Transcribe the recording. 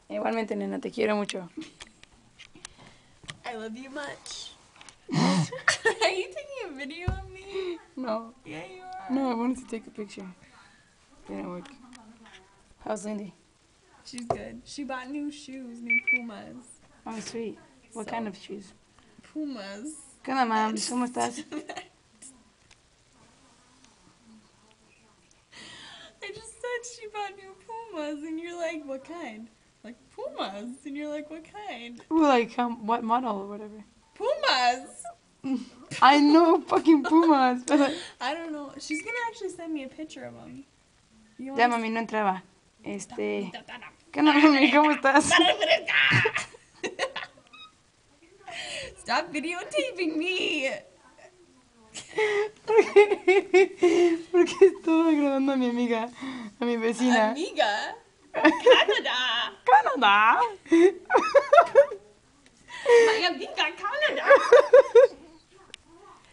Igualmente, nena, te quiero mucho. I love you much. Are you taking a video of me? No. Yeah, you are. No, I wanted to take a picture. Didn't work. How's Lindy? She's good. She bought new shoes, new Pumas. Oh, sweet. What kind of shoes? Pumas. ¿Qué onda, mam? ¿Cómo estás? I just said she bought new Pumas, and you're like, what kind? Like, Pumas. And you're like, what kind? Like, what model or whatever? Pumas! I know fucking Pumas, but like... I don't know. She's gonna actually send me a picture of them. Ya, mami, no entraba. ¿Qué onda, mami? ¿Cómo estás? Stop videotaping me! ¿Por qué estaba grabando a mi amiga? A mi vecina. Amiga? Canada! Canadá.